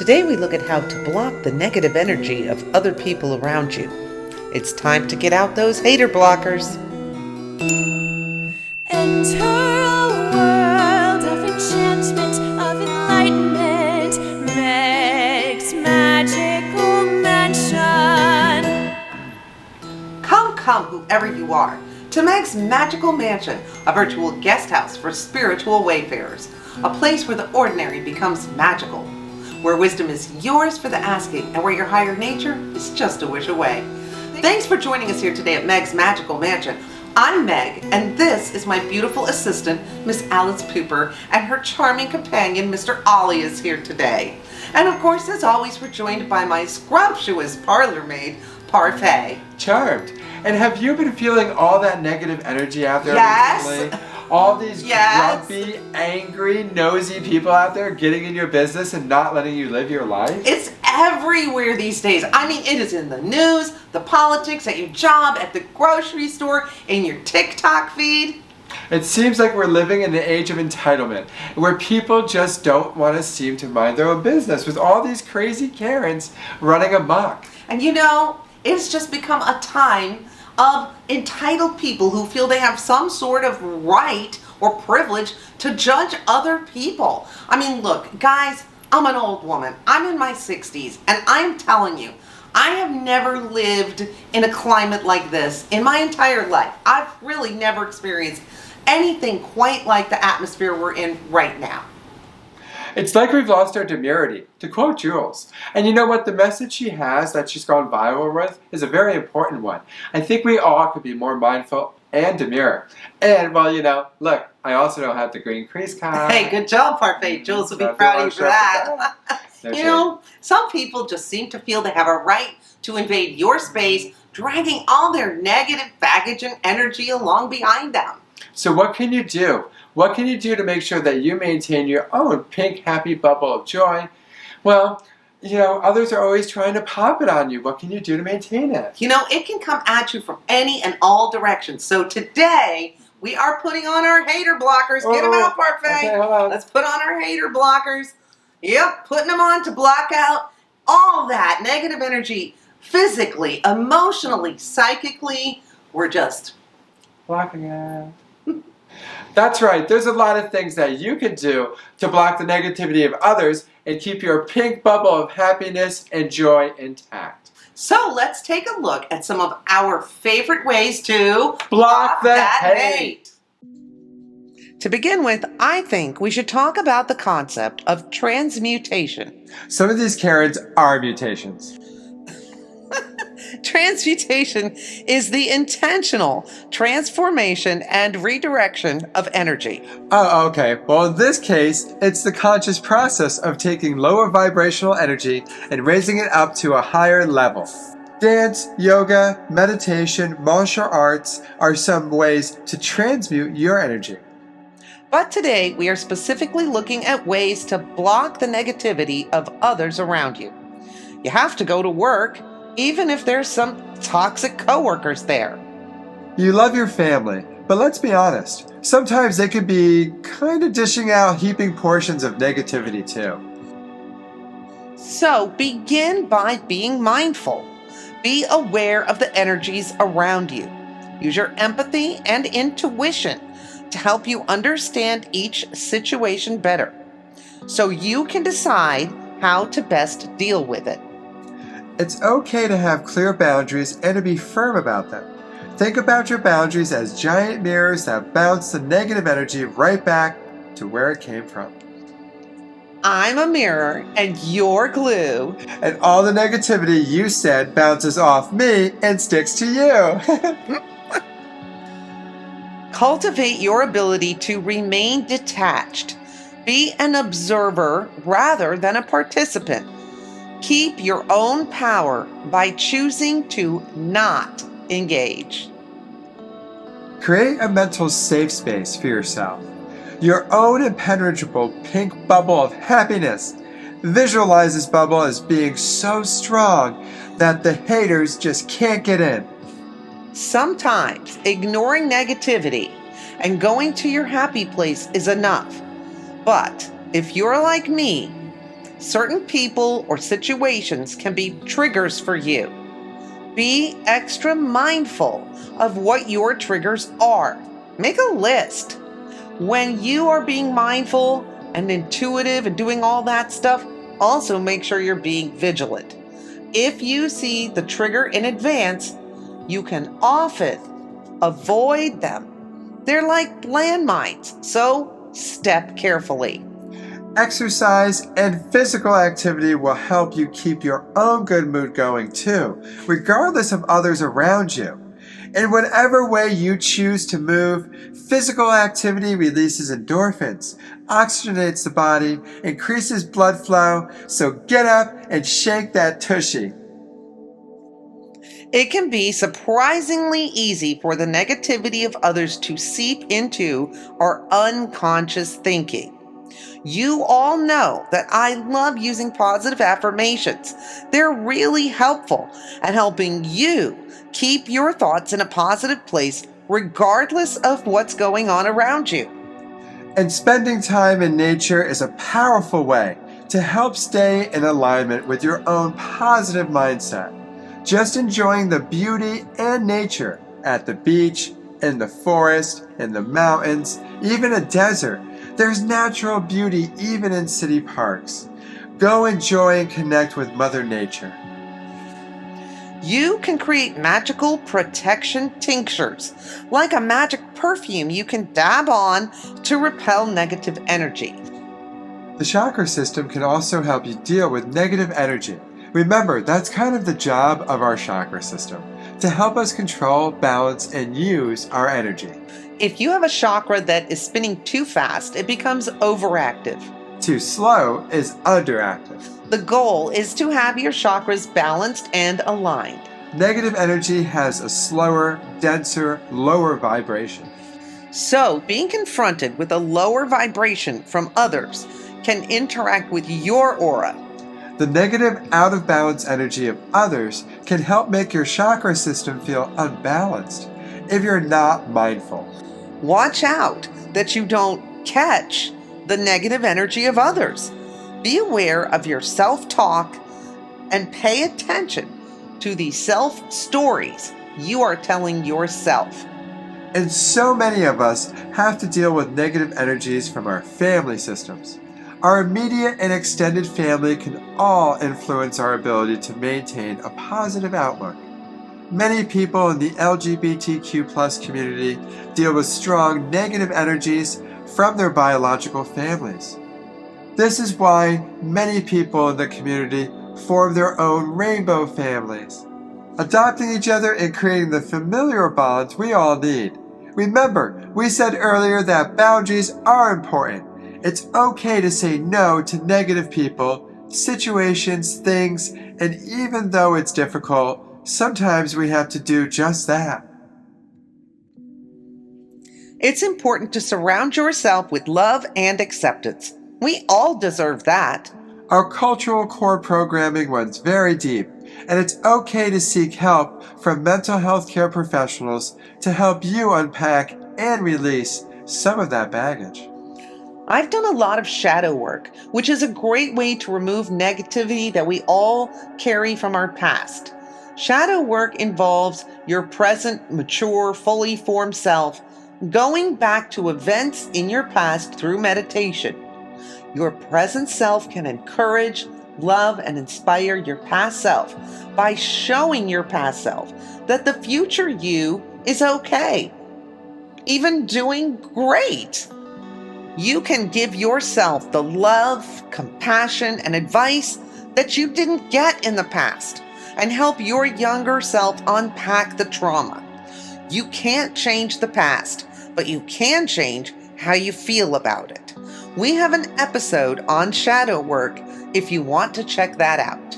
Today we look at how to block the negative energy of other people around you. It's time to get out those hater blockers. Enter a world of enchantment, of enlightenment, Meg's Magical Mansion. Come, whoever you are, to Meg's Magical Mansion, a virtual guest house for spiritual wayfarers, a place where the ordinary becomes magical, where wisdom is yours for the asking, and where your higher nature is just a wish away. Thanks for joining us here today at Meg's Magical Mansion. I'm Meg, and this is my beautiful assistant, Miss Alice Pooper, and her charming companion, Mr. Ollie, is here today. And of course, as always, we're joined by my scrumptious parlor maid, Parfait. Charmed. And have you been feeling all that negative energy out there Yes. recently? All these Yes. grumpy, angry, nosy people out there getting in your business and not letting you live your life? It's everywhere these days. I mean, it is in the news, the politics, at your job, at the grocery store, in your TikTok feed. It seems like we're living in the age of entitlement, where people just don't want to seem to mind their own business with all these crazy Karens running amok. And you know, it's just become a time of entitled people who feel they have some sort of right or privilege to judge other people. I mean, look, guys, I'm an old woman. I'm in my 60s, and I'm telling you, I have never lived in a climate like this in my entire life. I've really never experienced anything quite like the atmosphere we're in right now. It's like we've lost our demurity, to quote Jules. And you know what? The message she has that she's gone viral with is a very important one. I think we all could be more mindful and demure. And, well, you know, look, I also know how to green crease cut. Hey, good job, Parfait. Jules will be proud of you for that. You know, some people just seem to feel they have a right to invade your space, dragging all their negative baggage and energy along behind them. So what can you do? What can you do to make sure that you maintain your own pink, happy bubble of joy? Well, you know, others are always trying to pop it on you. What can you do to maintain it? You know, it can come at you from any and all directions. So today, we are putting on our hater blockers. Get them out, Parfait. Okay, hold on. Let's put on our hater blockers. Yep, putting them on to block out all that negative energy physically, emotionally, psychically. We're just Blocking it. That's right. There's a lot of things that you can do to block the negativity of others and keep your pink bubble of happiness and joy intact. So let's take a look at some of our favorite ways to Block the that hate. To begin with, I think we should talk about the concept of transmutation. Some of these Karens are mutations. Transmutation is the intentional transformation and redirection of energy. Oh, okay. Well, in this case, it's the conscious process of taking lower vibrational energy and raising it up to a higher level. Dance, yoga, meditation, martial arts are some ways to transmute your energy. But today, we are specifically looking at ways to block the negativity of others around you. You have to go to work, even if there's some toxic coworkers there. You love your family, but let's be honest. Sometimes they can be kind of dishing out heaping portions of negativity too. So begin by being mindful. Be aware of the energies around you. Use your empathy and intuition to help you understand each situation better, so you can decide how to best deal with it. It's okay to have clear boundaries and to be firm about them. Think about your boundaries as giant mirrors that bounce the negative energy right back to where it came from. I'm a mirror and you're glue. And all the negativity you said bounces off me and sticks to you. Cultivate your ability to remain detached. Be an observer rather than a participant. Keep your own power by choosing to not engage. Create a mental safe space for yourself. Your own impenetrable pink bubble of happiness. Visualize this bubble as being so strong that the haters just can't get in. Sometimes ignoring negativity and going to your happy place is enough. But if you're like me, Certain people or situations can be triggers for you. Be extra mindful of what your triggers are. Make a list. When you are being mindful and intuitive and doing all that stuff, also make sure you're being vigilant. If you see the trigger in advance, you can often avoid them. They're like landmines, so step carefully. Exercise and physical activity will help you keep your own good mood going too, regardless of others around you. In whatever way you choose to move, physical activity releases endorphins, oxygenates the body, increases blood flow, so get up and shake that tushy. It can be surprisingly easy for the negativity of others to seep into our unconscious thinking. You all know that I love using positive affirmations. They're really helpful at helping you keep your thoughts in a positive place regardless of what's going on around you. And spending time in nature is a powerful way to help stay in alignment with your own positive mindset. Just enjoying the beauty and nature at the beach, in the forest, in the mountains, even a desert. There's natural beauty even in city parks. Go enjoy and connect with Mother Nature. You can create magical protection tinctures, like a magic perfume you can dab on to repel negative energy. The chakra system can also help you deal with negative energy. Remember, that's kind of the job of our chakra system, to help us control, balance, and use our energy. If you have a chakra that is spinning too fast, it becomes overactive. Too slow is underactive. The goal is to have your chakras balanced and aligned. Negative energy has a slower, denser, lower vibration. So, being confronted with a lower vibration from others can interact with your aura. The negative, out of balance energy of others can help make your chakra system feel unbalanced if you're not mindful. Watch out that you don't catch the negative energy of others. Be aware of your self-talk and pay attention to the self-stories you are telling yourself. And so many of us have to deal with negative energies from our family systems. Our immediate and extended family can all influence our ability to maintain a positive outlook. Many people in the LGBTQ+ community deal with strong negative energies from their biological families. This is why many people in the community form their own rainbow families, adopting each other and creating the familiar bonds we all need. Remember, we said earlier that boundaries are important. It's okay to say no to negative people, situations, things, and even though it's difficult, sometimes we have to do just that. It's important to surround yourself with love and acceptance. We all deserve that. Our cultural core programming runs very deep, and it's okay to seek help from mental health care professionals to help you unpack and release some of that baggage. I've done a lot of shadow work, which is a great way to remove negativity that we all carry from our past. Shadow work involves your present, mature, fully formed self going back to events in your past through meditation. Your present self can encourage, love, and inspire your past self by showing your past self that the future you is okay, even doing great. You can give yourself the love, compassion, and advice that you didn't get in the past and help your younger self unpack the trauma. You can't change the past, but you can change how you feel about it. We have an episode on shadow work if you want to check that out.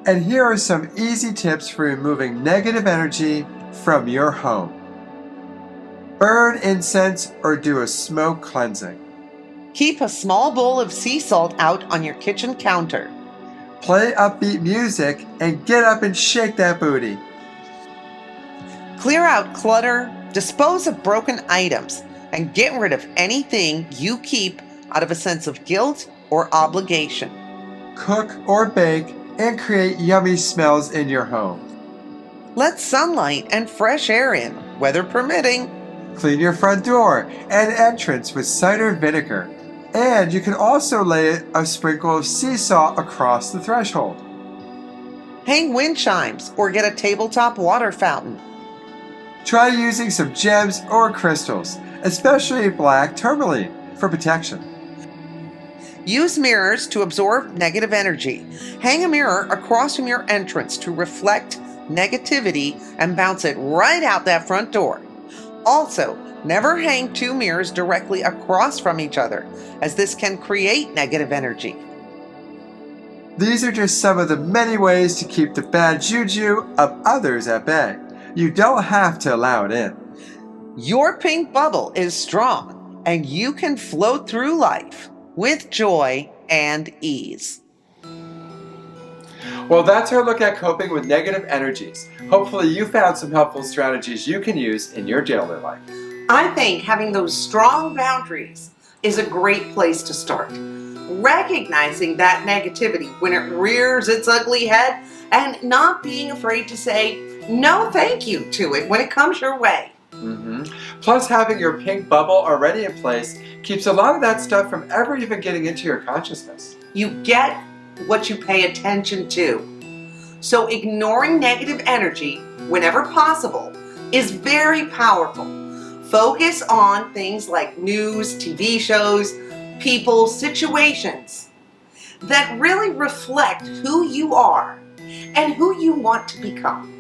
And here are some easy tips for removing negative energy from your home. Burn incense or do a smoke cleansing. Keep a small bowl of sea salt out on your kitchen counter. Play upbeat music and get up and shake that booty. Clear out clutter, dispose of broken items, and get rid of anything you keep out of a sense of guilt or obligation. cook or bake, and create yummy smells in your home. Let sunlight and fresh air in, weather permitting. Clean your front door and entrance with cider vinegar. And you can also lay a sprinkle of sea salt across the threshold. Hang wind chimes or get a tabletop water fountain. Try using some gems or crystals, especially black tourmaline, for protection. Use mirrors to absorb negative energy. Hang a mirror across from your entrance to reflect negativity and bounce it right out that front door. Also, never hang two mirrors directly across from each other, as this can create negative energy. These are just some of the many ways to keep the bad juju of others at bay. You don't have to allow it in. Your pink bubble is strong, and you can float through life with joy and ease. Well, that's our look at coping with negative energies. Hopefully you found some helpful strategies you can use in your daily life. I think having those strong boundaries is a great place to start. Recognizing that negativity when it rears its ugly head and not being afraid to say no thank you to it when it comes your way. Plus, having your pink bubble already in place keeps a lot of that stuff from ever even getting into your consciousness. You get what you pay attention to. So ignoring negative energy whenever possible is very powerful. Focus on things like news, TV shows, people, situations that really reflect who you are and who you want to become.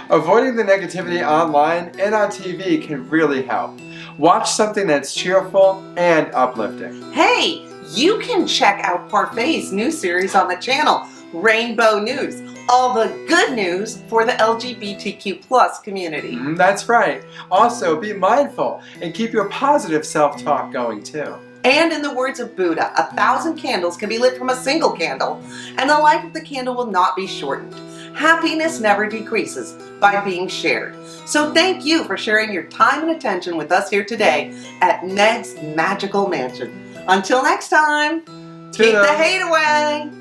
Avoiding the negativity online and on TV can really help. Watch something that's cheerful and uplifting. Hey, you can check out Parfait's new series on the channel, Rainbow News. All the good news for the LGBTQ+ community. That's right. Also, be mindful and keep your positive self-talk going too. And in the words of Buddha, 1,000 candles can be lit from a single candle, and the life of the candle will not be shortened. Happiness never decreases by being shared. So thank you for sharing your time and attention with us here today at Meg's Magical Mansion. Until next time, keep the hate away.